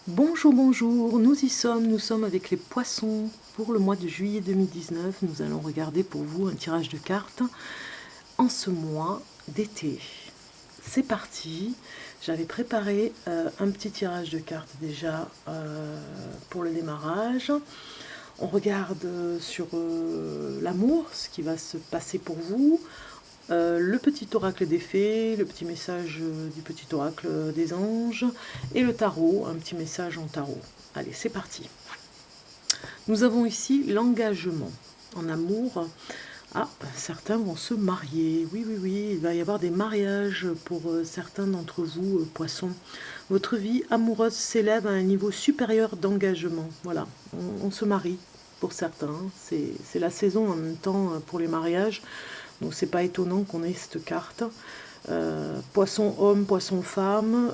Bonjour, bonjour, nous y sommes, nous sommes avec les poissons pour le mois de juillet 2019. Nous allons regarder pour vous un tirage de cartes en ce mois d'été. C'est parti, j'avais préparé un petit tirage de cartes déjà pour le démarrage. On regarde sur l'amour, ce qui va se passer pour vous. Le petit oracle des fées, le petit message du petit oracle des anges et le tarot, un petit message en tarot. Allez, c'est parti. Nous avons ici l'engagement en amour. Ah, certains vont se marier. Oui, oui, oui, il va y avoir des mariages pour certains d'entre vous, poissons. Votre vie amoureuse s'élève à un niveau supérieur d'engagement. Voilà, on se marie pour certains. C'est la saison en même temps pour les mariages. Donc c'est pas étonnant qu'on ait cette carte. Poisson homme, poisson femme,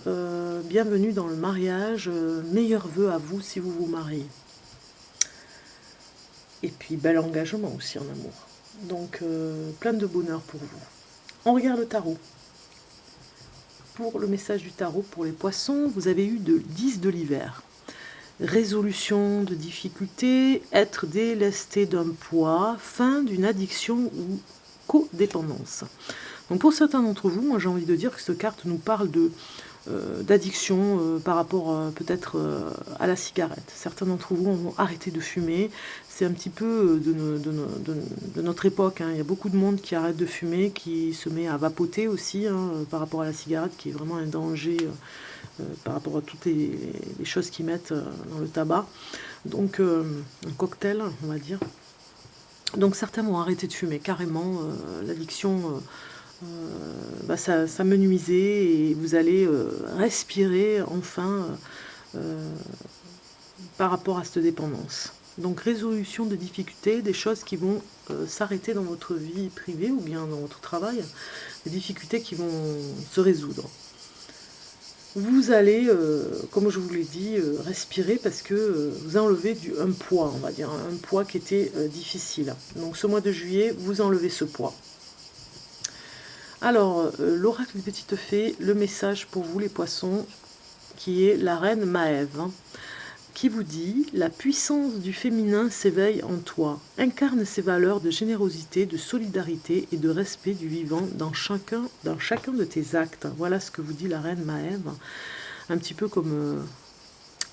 bienvenue dans le mariage, meilleurs vœux à vous si vous vous mariez. Et puis bel engagement aussi en amour. Donc plein de bonheur pour vous. On regarde le tarot. Pour le message du tarot pour les poissons, vous avez eu de 10 de l'hiver. Résolution de difficultés, être délesté d'un poids, fin d'une addiction ou codépendance. Donc pour certains d'entre vous, moi j'ai envie de dire que cette carte nous parle d'addiction par rapport peut-être à la cigarette. Certains d'entre vous vont arrêter de fumer. C'est un petit peu de notre époque, hein. Il y a beaucoup de monde qui arrête de fumer, qui se met à vapoter aussi, hein, par rapport à la cigarette, qui est vraiment un danger par rapport à toutes les choses qu'ils mettent dans le tabac. Donc un cocktail, on va dire. Donc certains vont arrêter de fumer, carrément. L'addiction, ça me nuisait et vous allez respirer enfin par rapport à cette dépendance. Donc résolution de difficultés, des choses qui vont s'arrêter dans votre vie privée ou bien dans votre travail, des difficultés qui vont se résoudre. Vous allez, comme je vous l'ai dit, respirer parce que vous enlevez un poids, on va dire, un poids qui était difficile. Donc ce mois de juillet, vous enlevez ce poids. Alors, l'oracle des petites fées, le message pour vous les poissons, qui est la reine Maève, hein, qui vous dit « La puissance du féminin s'éveille en toi. Incarne ses valeurs de générosité, de solidarité et de respect du vivant dans chacun de tes actes. » Voilà ce que vous dit la reine Maève. Un petit peu comme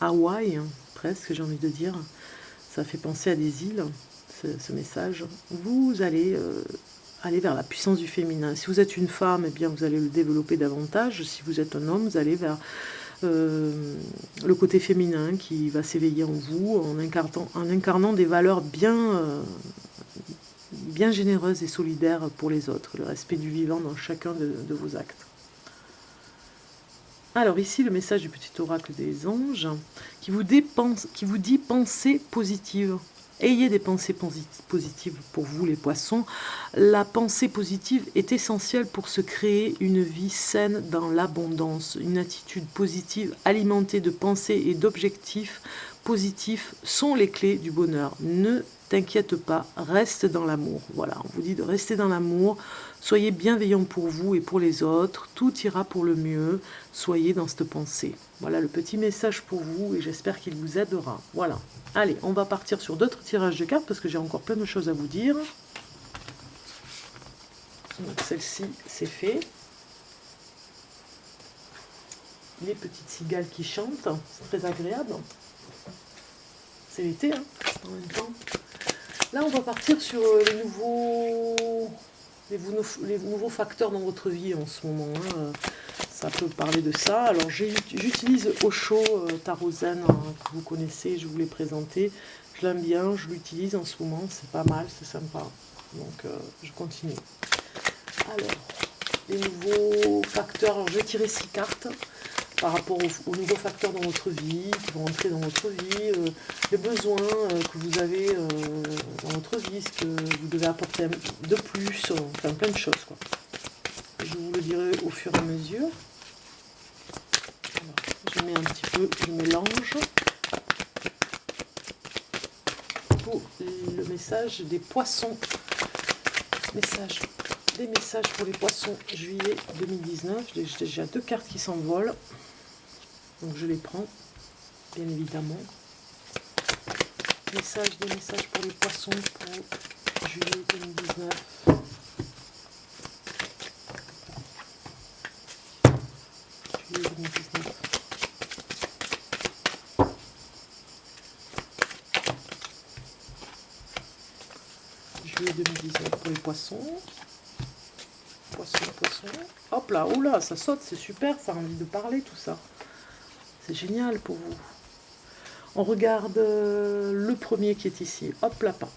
Hawaï, hein, presque, j'ai envie de dire. Ça fait penser à des îles, ce message. Vous allez aller vers la puissance du féminin. Si vous êtes une femme, eh bien, vous allez le développer davantage. Si vous êtes un homme, vous allez vers le côté féminin qui va s'éveiller en vous en incarnant des valeurs bien généreuses et solidaires pour les autres, le respect du vivant dans chacun de vos actes. Alors ici, le message du petit oracle des anges qui vous dit pensée positive. Ayez des pensées positives pour vous les poissons. La pensée positive est essentielle pour se créer une vie saine dans l'abondance. Une attitude positive alimentée de pensées et d'objectifs positifs sont les clés du bonheur. Ne t'inquiète pas, reste dans l'amour. Voilà, on vous dit de rester dans l'amour. Soyez bienveillant pour vous et pour les autres. Tout ira pour le mieux. Soyez dans cette pensée. Voilà le petit message pour vous et j'espère qu'il vous aidera. Voilà. Allez, on va partir sur d'autres tirages de cartes parce que j'ai encore plein de choses à vous dire. Donc celle-ci, c'est fait. Les petites cigales qui chantent, c'est très agréable. C'est l'été, hein, en même temps. Là, on va partir sur les nouveaux facteurs dans votre vie en ce moment. Hein. Ça peut parler de ça. Alors j'utilise Osho Tarot Zen, hein, que vous connaissez, je vous l'ai présenté. Je l'aime bien, je l'utilise en ce moment, c'est pas mal, c'est sympa. Donc je continue. Alors, les nouveaux facteurs, alors je vais tirer 6 cartes par rapport aux nouveaux facteurs dans votre vie, qui vont entrer dans votre vie, les besoins que vous avez dans votre vie, ce que vous devez apporter de plus, enfin plein de choses, quoi. Je vous le dirai au fur et à mesure. Alors, je mets un petit peu, je mélange pour le message des poissons. Des messages pour les poissons juillet 2019. J'ai déjà 2 cartes qui s'envolent, donc je les prends. bien évidemment. Des messages pour les poissons pour juillet 2019. Juillet 2019. Juillet 2019 pour les poissons. Poisson. Hop là, oula, ça saute, c'est super, ça a envie de parler tout ça. C'est génial pour vous. On regarde le premier qui est ici. Hop, lapin.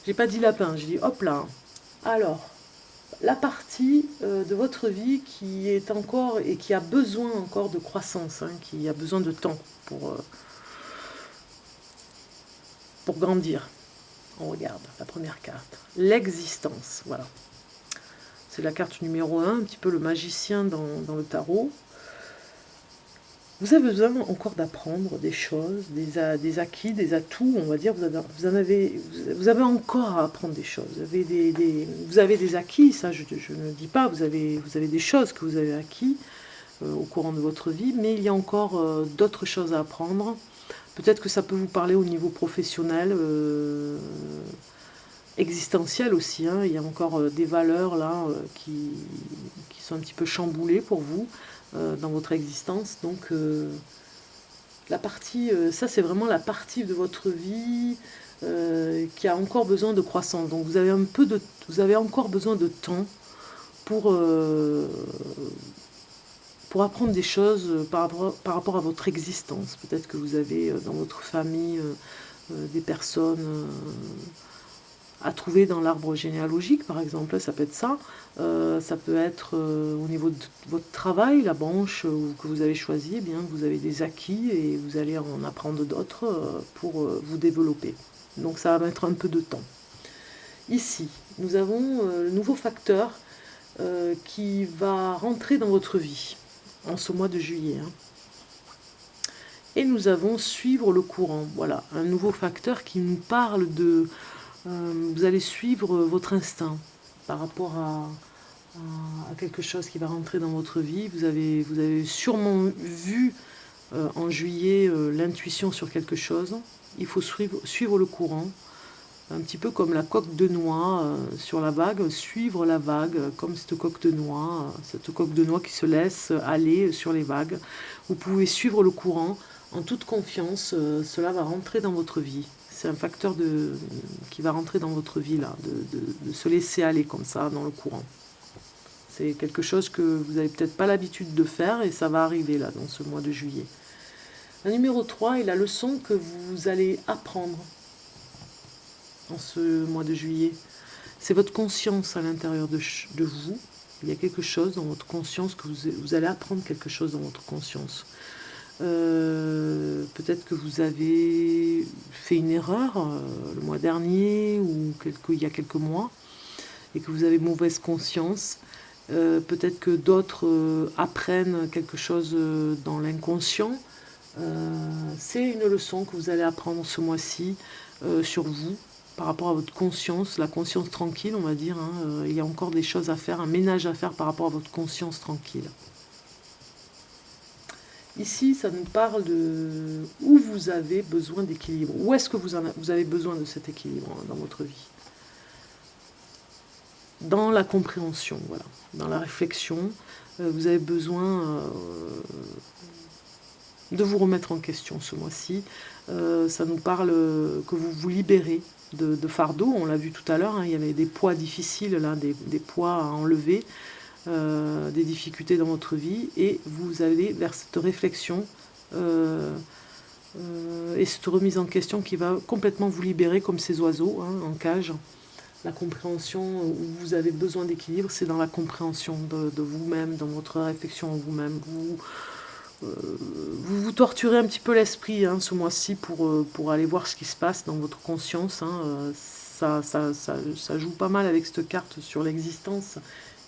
J'ai pas dit lapin, j'ai dit hop là. Alors, la partie de votre vie qui est encore et qui a besoin encore de croissance, hein, qui a besoin de temps pour grandir. On regarde la première carte. L'existence, voilà. C'est la carte numéro 1, un petit peu le magicien dans le tarot. Vous avez besoin encore d'apprendre des choses, des acquis, des atouts, on va dire. Vous avez encore à apprendre des choses. Vous avez des acquis, ça je ne dis pas. Vous avez des choses que vous avez acquis au courant de votre vie, mais il y a encore d'autres choses à apprendre. Peut-être que ça peut vous parler au niveau professionnel, existentiel aussi, hein. Il y a encore des valeurs là qui sont un petit peu chamboulées pour vous dans votre existence. Donc la partie, ça c'est vraiment la partie de votre vie qui a encore besoin de croissance. Donc vous avez encore besoin de temps pour apprendre des choses par rapport à votre existence. Peut-être que vous avez dans votre famille des personnes à trouver dans l'arbre généalogique, par exemple, ça peut être ça. Ça peut être au niveau de votre travail, la branche que vous avez choisie, eh bien, vous avez des acquis et vous allez en apprendre d'autres pour vous développer. Donc ça va mettre un peu de temps. Ici, nous avons le nouveau facteur qui va rentrer dans votre vie en ce mois de juillet. Hein. Et nous avons suivre le courant. Voilà, un nouveau facteur qui nous parle de... vous allez suivre votre instinct par rapport à quelque chose qui va rentrer dans votre vie. Vous avez sûrement vu en juillet l'intuition sur quelque chose. Il faut suivre le courant, un petit peu comme la coque de noix sur la vague, suivre la vague comme cette coque de noix qui se laisse aller sur les vagues. Vous pouvez suivre le courant en toute confiance, cela va rentrer dans votre vie. C'est un facteur qui va rentrer dans votre vie, là, de se laisser aller comme ça dans le courant. C'est quelque chose que vous n'avez peut-être pas l'habitude de faire et ça va arriver là dans ce mois de juillet. Le numéro 3 est la leçon que vous allez apprendre en ce mois de juillet. C'est votre conscience à l'intérieur de vous. Il y a quelque chose dans votre conscience que vous allez apprendre quelque chose dans votre conscience. Peut-être que vous avez fait une erreur le mois dernier ou il y a quelques mois et que vous avez mauvaise conscience. Peut-être que d'autres apprennent quelque chose dans l'inconscient. C'est une leçon que vous allez apprendre ce mois-ci sur vous par rapport à votre conscience, la conscience tranquille, on va dire. Hein. Il y a encore des choses à faire, un ménage à faire par rapport à votre conscience tranquille. Ici, ça nous parle de où vous avez besoin d'équilibre. Où est-ce que vous avez besoin de cet équilibre dans votre vie? Dans la compréhension, voilà. Dans la réflexion, vous avez besoin de vous remettre en question ce mois-ci. Ça nous parle que vous vous libérez de fardeaux. On l'a vu tout à l'heure, hein, il y avait des poids difficiles, là, des poids à enlever. Des difficultés dans votre vie et vous allez vers cette réflexion et cette remise en question qui va complètement vous libérer comme ces oiseaux hein, en cage. La compréhension où vous avez besoin d'équilibre, c'est dans la compréhension de vous-même, dans votre réflexion en vous-même. Vous torturez un petit peu l'esprit hein, ce mois-ci pour aller voir ce qui se passe dans votre conscience. Hein. Ça joue pas mal avec cette carte sur l'existence.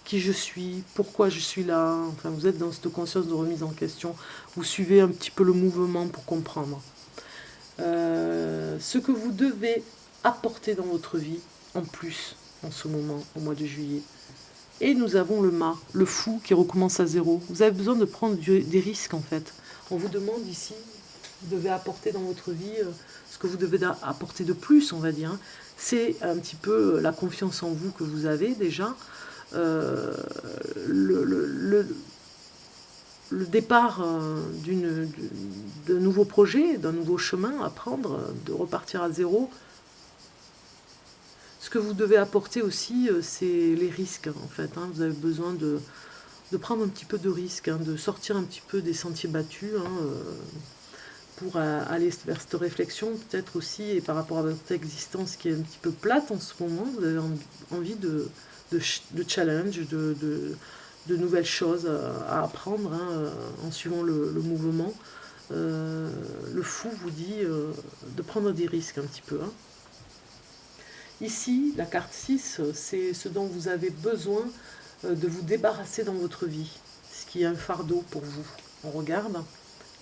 Qui je suis, pourquoi je suis là, enfin vous êtes dans cette conscience de remise en question, vous suivez un petit peu le mouvement pour comprendre. Ce que vous devez apporter dans votre vie, en plus, en ce moment, au mois de juillet. Et nous avons le mât, le fou qui recommence à zéro. Vous avez besoin de prendre des risques en fait. On vous demande ici vous devez apporter dans votre vie, ce que vous devez apporter de plus, on va dire. C'est un petit peu la confiance en vous que vous avez déjà, le départ d'un nouveau projet, d'un nouveau chemin à prendre, de repartir à zéro. Ce que vous devez apporter aussi, c'est les risques, en fait. Hein. Vous avez besoin de prendre un petit peu de risques, hein, de sortir un petit peu des sentiers battus, hein, pour aller vers cette réflexion, peut-être aussi, et par rapport à votre existence qui est un petit peu plate en ce moment, vous avez envie de challenge, de nouvelles choses à apprendre, hein, en suivant le mouvement. Le fou vous dit de prendre des risques un petit peu. Hein. Ici, la carte 6, c'est ce dont vous avez besoin de vous débarrasser dans votre vie, ce qui est un fardeau pour vous. On regarde,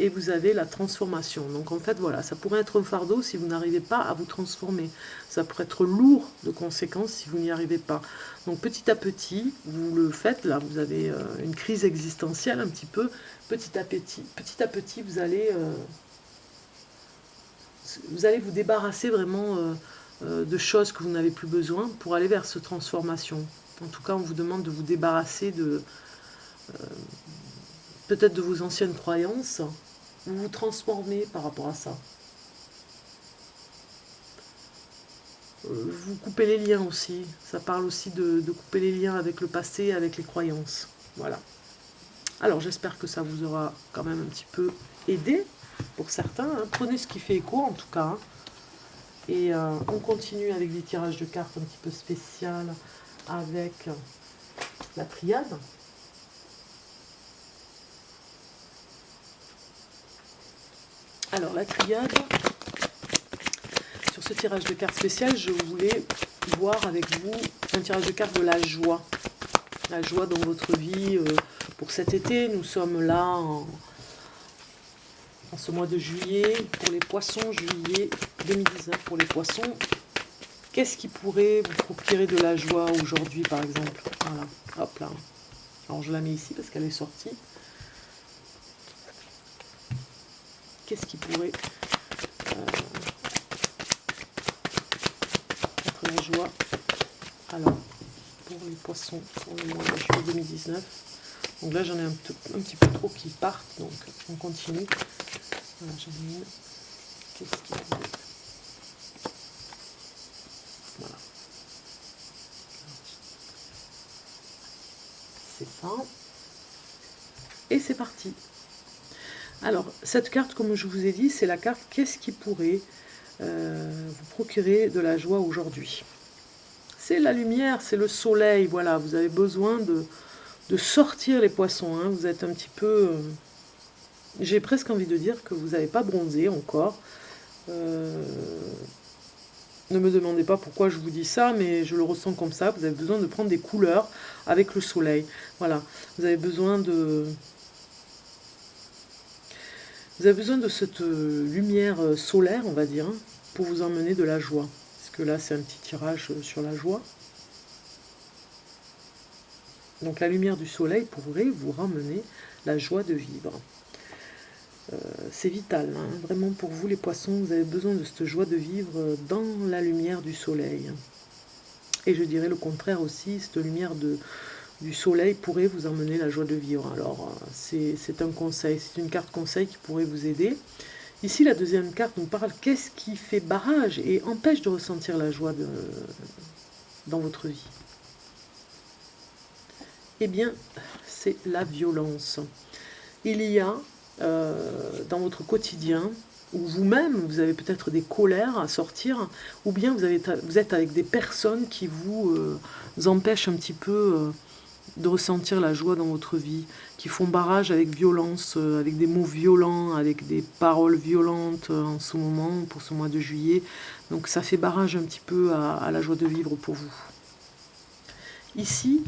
et vous avez la transformation. Donc en fait, voilà, ça pourrait être un fardeau si vous n'arrivez pas à vous transformer. Ça pourrait être lourd de conséquences si vous n'y arrivez pas. Donc petit à petit, vous le faites, là, vous avez une crise existentielle un petit peu. Petit à petit, vous allez vous débarrasser vraiment de choses que vous n'avez plus besoin pour aller vers cette transformation. En tout cas, on vous demande de vous débarrasser de peut-être de vos anciennes croyances. Vous vous transformez par rapport à ça. Vous coupez les liens aussi. Ça parle aussi de couper les liens avec le passé, avec les croyances. Voilà. Alors j'espère que ça vous aura quand même un petit peu aidé pour certains. Hein. Prenez ce qui fait écho en tout cas. Hein. Et on continue avec des tirages de cartes un petit peu spéciales avec la triade. Alors la triade, sur ce tirage de cartes spécial, je voulais voir avec vous un tirage de cartes de la joie. La joie dans votre vie pour cet été. Nous sommes là en ce mois de juillet pour les poissons, juillet 2019 pour les poissons. Qu'est-ce qui pourrait vous procurer de la joie aujourd'hui par exemple? Voilà, hop là. Alors je la mets ici parce qu'elle est sortie. Qu'est-ce qui pourrait être la joie? Alors, pour les poissons, pour le mois de juillet 2019. Donc là, j'en ai un petit peu trop qui partent, donc on continue. Voilà, j'en ai une. Qu'est-ce qui pourrait... Voilà. C'est ça. Et c'est parti. Alors, cette carte, comme je vous ai dit, c'est la carte « Qu'est-ce qui pourrait vous procurer de la joie aujourd'hui ?» C'est la lumière, c'est le soleil, voilà. Vous avez besoin de sortir les poissons. Hein. Vous êtes un petit peu... j'ai presque envie de dire que vous n'avez pas bronzé encore. Ne me demandez pas pourquoi je vous dis ça, mais je le ressens comme ça. Vous avez besoin de prendre des couleurs avec le soleil. Voilà. Vous avez besoin de... Vous avez besoin de cette lumière solaire, on va dire, hein, pour vous emmener de la joie. Parce que là, c'est un petit tirage sur la joie. Donc la lumière du soleil pourrait vous ramener la joie de vivre. C'est vital, hein, vraiment pour vous les poissons, vous avez besoin de cette joie de vivre dans la lumière du soleil. Et je dirais le contraire aussi, cette lumière du soleil pourrait vous emmener la joie de vivre. Alors, c'est un conseil, c'est une carte conseil qui pourrait vous aider. Ici, la deuxième carte nous parle qu'est-ce qui fait barrage et empêche de ressentir la joie dans votre vie. Eh bien, c'est la violence. Il y a dans votre quotidien, où vous-même, vous avez peut-être des colères à sortir, ou bien vous êtes avec des personnes qui vous empêchent un petit peu de ressentir la joie dans votre vie, qui font barrage avec violence, avec des mots violents, avec des paroles violentes en ce moment, pour ce mois de juillet. Donc ça fait barrage un petit peu à la joie de vivre pour vous. Ici,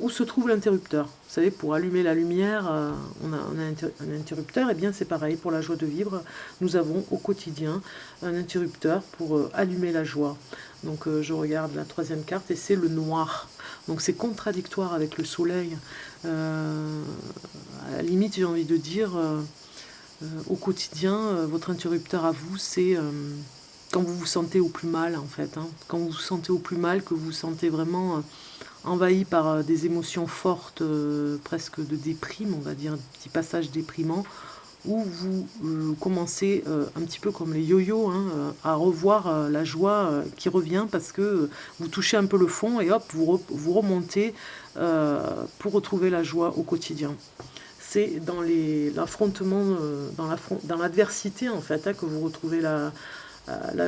où se trouve l'interrupteur? Vous savez, pour allumer la lumière, on a un interrupteur, et bien c'est pareil, pour la joie de vivre, nous avons au quotidien un interrupteur pour allumer la joie. Donc je regarde la troisième carte, et c'est le noir. Donc c'est contradictoire avec le soleil. À la limite, j'ai envie de dire, au quotidien, votre interrupteur à vous, c'est quand vous vous sentez au plus mal, en fait. Hein. Quand vous vous sentez au plus mal, que vous vous sentez vraiment envahi par des émotions fortes, presque de déprime, on va dire, un petit passage déprimant, où vous commencez un petit peu comme les yo-yo, hein, à revoir la joie qui revient parce que vous touchez un peu le fond et hop, vous remontez pour retrouver la joie au quotidien. C'est dans l'affrontement, dans l'adversité en fait, hein, que vous retrouvez la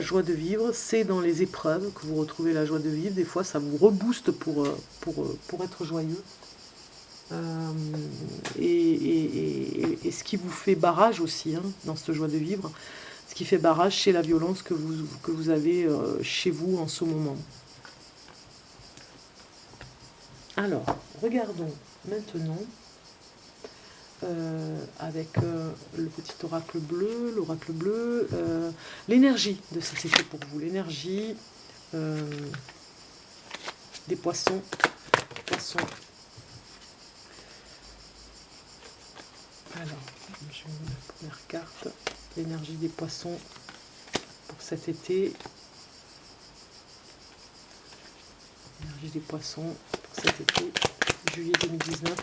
joie de vivre. C'est dans les épreuves que vous retrouvez la joie de vivre. Des fois, ça vous rebooste pour être joyeux. Et ce qui vous fait barrage aussi, hein, dans cette joie de vivre, ce qui fait barrage, c'est la violence que vous avez chez vous en ce moment. Alors, regardons maintenant avec le petit oracle bleu, l'oracle bleu, l'énergie de ce que c'est pour vous, l'énergie des poissons. Alors, je vais mettre la première carte, l'énergie des poissons pour cet été. L'énergie des poissons pour cet été, juillet 2019,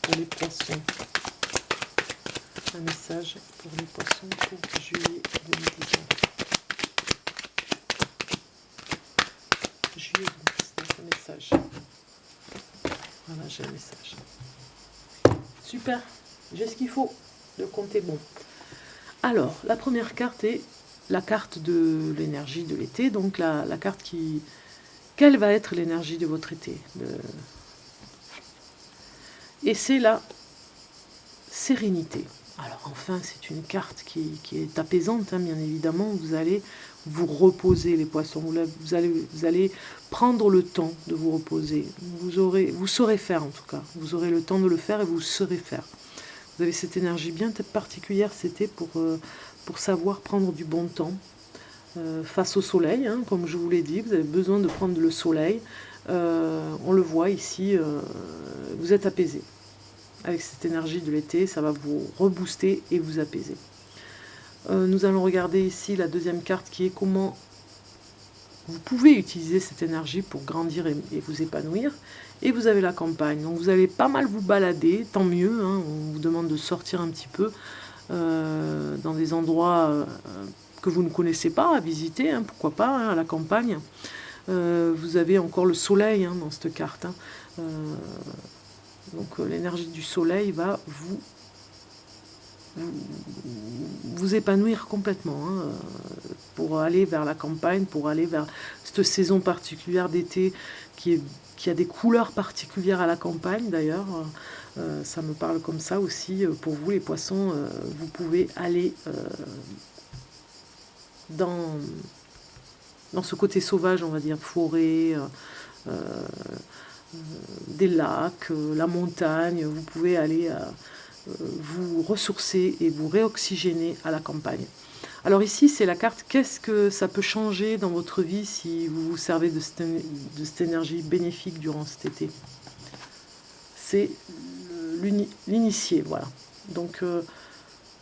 pour les poissons. Un message pour les poissons pour juillet 2019. Juillet 2019, un message. Voilà, j'ai un message. Super, j'ai ce qu'il faut. Le compte est bon. Alors, la première carte est la carte de l'énergie de l'été. Donc, la carte qui... Quelle va être l'énergie de votre été Et c'est la sérénité. Alors, enfin, c'est une carte qui est apaisante, hein, bien évidemment. Vous allez vous reposer, les poissons. Vous allez prendre le temps de vous reposer. Vous saurez faire, en tout cas. Vous aurez le temps de le faire et vous saurez faire. Vous avez cette énergie bien particulière, c'était pour savoir prendre du bon temps face au soleil, hein, comme je vous l'ai dit, vous avez besoin de prendre le soleil. On le voit ici, vous êtes apaisé. Avec cette énergie de l'été, ça va vous rebooster et vous apaiser. Nous allons regarder ici la deuxième carte qui est comment vous pouvez utiliser cette énergie pour grandir et vous épanouir. Et vous avez la campagne. Donc vous allez pas mal vous balader, tant mieux. Hein, on vous demande de sortir un petit peu dans des endroits que vous ne connaissez pas, à visiter, hein, pourquoi pas, hein, à la campagne. Vous avez encore le soleil, hein, dans cette carte. Hein. Donc l'énergie du soleil va vous épanouir complètement, hein, pour aller vers la campagne, pour aller vers cette saison particulière d'été qui a des couleurs particulières à la campagne d'ailleurs. Ça me parle comme ça aussi. Pour vous les poissons, vous pouvez aller dans ce côté sauvage, on va dire, forêt, des lacs, la montagne. Vous pouvez aller vous ressourcer et vous réoxygéner à la campagne. Alors ici, c'est la carte « Qu'est-ce que ça peut changer dans votre vie si vous vous servez de cette énergie bénéfique durant cet été ?» C'est l'initié, voilà. Donc,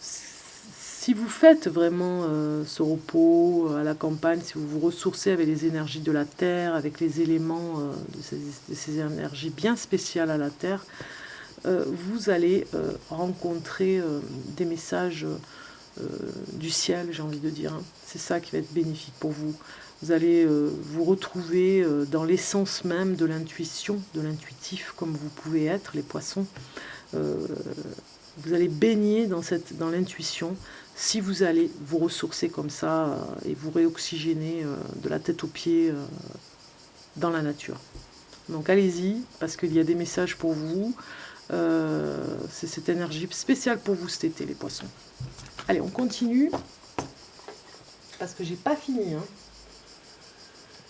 si vous faites vraiment ce repos à la campagne, si vous vous ressourcez avec les énergies de la terre, avec les éléments de ces énergies bien spéciales à la terre, vous allez rencontrer des messages du ciel, j'ai envie de dire. Hein. C'est ça qui va être bénéfique pour vous. Vous allez vous retrouver dans l'essence même de l'intuition, de l'intuitif, comme vous pouvez être, les poissons. Vous allez baigner dans l'intuition si vous allez vous ressourcer comme ça et vous réoxygéner de la tête aux pieds dans la nature. Donc allez-y, parce qu'il y a des messages pour vous. C'est cette énergie spéciale pour vous cet été, les poissons. Allez, on continue, parce que j'ai pas fini. Hein.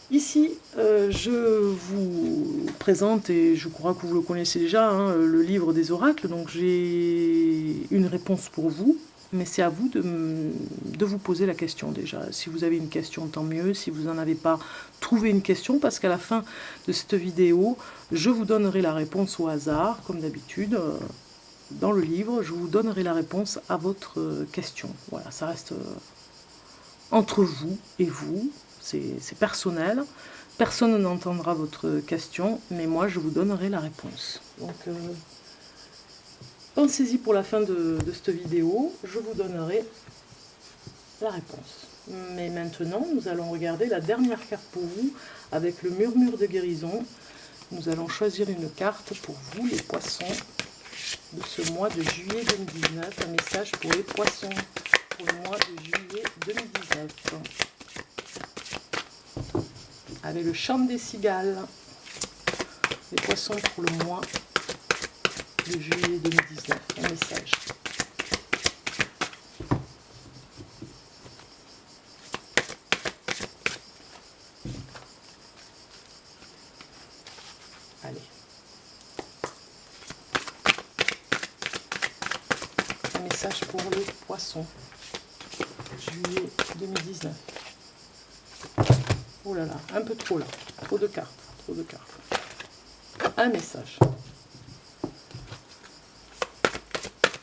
Ici, je vous présente, et je crois que vous le connaissez déjà, hein, le livre des oracles. Donc j'ai une réponse pour vous, mais c'est à vous de vous poser la question déjà. Si vous avez une question, tant mieux. Si vous n'en avez pas, trouvez une question, parce qu'à la fin de cette vidéo, je vous donnerai la réponse au hasard, comme d'habitude. dans le livre, je vous donnerai la réponse à votre question. Voilà, ça reste entre vous et vous, c'est personnel. Personne n'entendra votre question, mais moi je vous donnerai la réponse. Donc pensez-y pour la fin de cette vidéo, je vous donnerai la réponse. Mais maintenant, nous allons regarder la dernière carte pour vous, avec le murmure de guérison. Nous allons choisir une carte pour vous, les poissons, de ce mois de juillet 2019. Un message pour les poissons pour le mois de juillet 2019. Avec le chant des cigales. Les poissons pour le mois de juillet 2019. Un message. Allez. Un message pour le poisson. Juillet 2019. Oh là là, un peu trop là. Trop de cartes. Trop de cartes. Un message.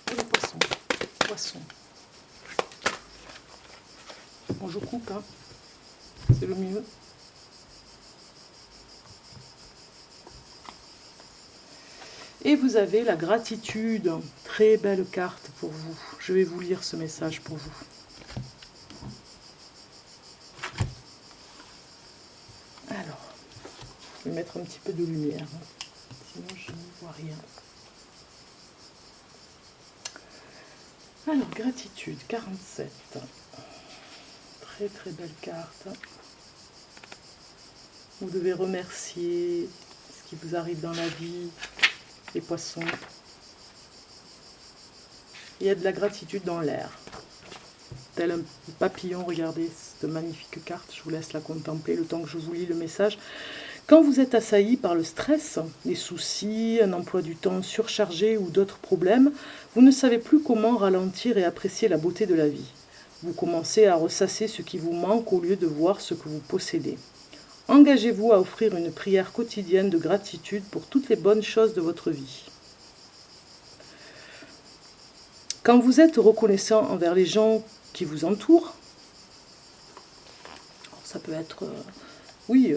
Pour le poisson. Poisson. Bon, je coupe, hein. C'est le mieux. Et vous avez la gratitude. Très belle carte pour vous. Je vais vous lire ce message pour vous. Alors, je vais mettre un petit peu de lumière. Sinon, je ne vois rien. Alors, gratitude, 47. Très très belle carte. Vous devez remercier ce qui vous arrive dans la vie, les poissons. Il y a de la gratitude dans l'air. Tel un papillon, regardez cette magnifique carte. Je vous laisse la contempler le temps que je vous lis le message. Quand vous êtes assailli par le stress, les soucis, un emploi du temps surchargé ou d'autres problèmes, vous ne savez plus comment ralentir et apprécier la beauté de la vie. Vous commencez à ressasser ce qui vous manque au lieu de voir ce que vous possédez. Engagez-vous à offrir une prière quotidienne de gratitude pour toutes les bonnes choses de votre vie. Quand vous êtes reconnaissant envers les gens qui vous entourent, ça peut être... oui,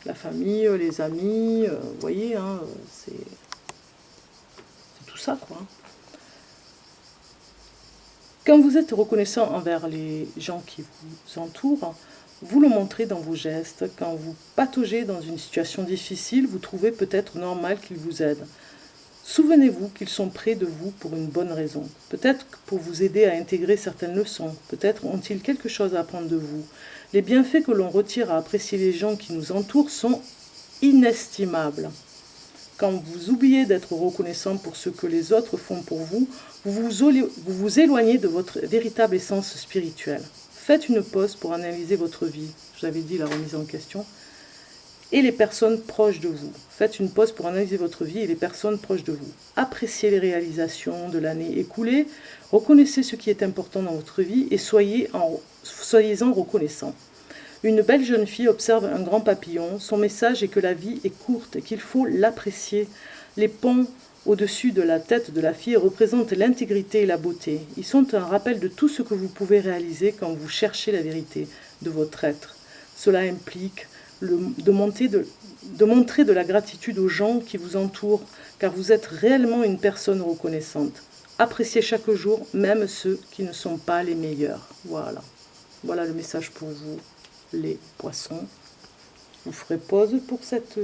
la famille, les amis, vous voyez, hein, c'est tout ça, quoi. Quand vous êtes reconnaissant envers les gens qui vous entourent, vous le montrez dans vos gestes. Quand vous pataugez dans une situation difficile, vous trouvez peut-être normal qu'ils vous aident. Souvenez-vous qu'ils sont près de vous pour une bonne raison. Peut-être pour vous aider à intégrer certaines leçons. Peut-être ont-ils quelque chose à apprendre de vous. Les bienfaits que l'on retire à apprécier les gens qui nous entourent sont inestimables. Quand vous oubliez d'être reconnaissant pour ce que les autres font pour vous, vous vous éloignez de votre véritable essence spirituelle. Faites une pause pour analyser votre vie. Je vous avais dit la remise en question. Et les personnes proches de vous. Faites une pause pour analyser votre vie et les personnes proches de vous. Appréciez les réalisations de l'année écoulée. Reconnaissez ce qui est important dans votre vie et soyez-en reconnaissant. Une belle jeune fille observe un grand papillon. Son message est que la vie est courte et qu'il faut l'apprécier. Les ponts au-dessus de la tête de la fille représentent l'intégrité et la beauté. Ils sont un rappel de tout ce que vous pouvez réaliser quand vous cherchez la vérité de votre être. Cela implique de montrer de la gratitude aux gens qui vous entourent, car vous êtes réellement une personne reconnaissante. Appréciez chaque jour, même ceux qui ne sont pas les meilleurs. Voilà. Voilà le message pour vous, les poissons. Vous ferez pause pour cette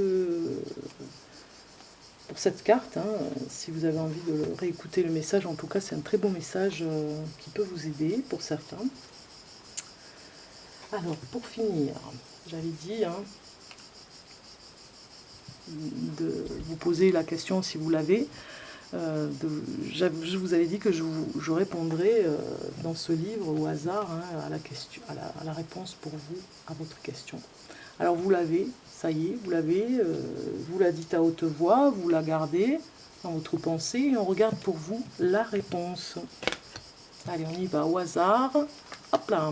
carte. Hein. Si vous avez envie de réécouter le message, en tout cas, c'est un très beau message qui peut vous aider pour certains. Alors, pour finir, j'avais dit de vous poser la question si vous l'avez. Je vous avais dit que je répondrai dans ce livre au hasard à la réponse pour vous, à votre question. Alors vous l'avez, ça y est, vous l'avez, vous la dites à haute voix, vous la gardez dans votre pensée et on regarde pour vous la réponse. Allez, on y va au hasard. Hop là.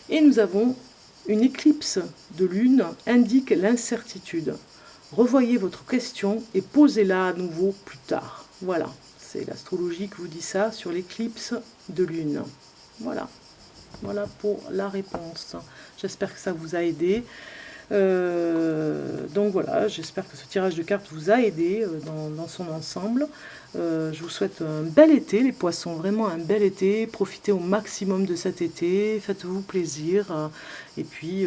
Et nous avons une éclipse de lune indique l'incertitude. Revoyez votre question et posez-la à nouveau plus tard. Voilà, c'est l'astrologie qui vous dit ça sur l'éclipse de lune. Voilà. Voilà pour la réponse. J'espère que ça vous a aidé. Donc voilà, j'espère que ce tirage de cartes vous a aidé dans son ensemble. Je vous souhaite un bel été, les poissons, vraiment un bel été. Profitez au maximum de cet été, faites-vous plaisir. Et puis,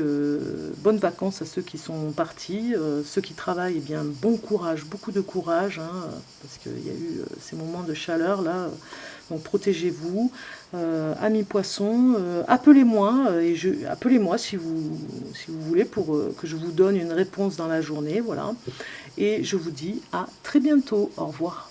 bonnes vacances à ceux qui sont partis. Ceux qui travaillent, eh bien, bon courage, beaucoup de courage, hein, parce qu'il y a eu ces moments de chaleur là. Donc protégez-vous. Amis poissons, appelez-moi appelez-moi si vous voulez pour que je vous donne une réponse dans la journée. Voilà. Et je vous dis à très bientôt. Au revoir.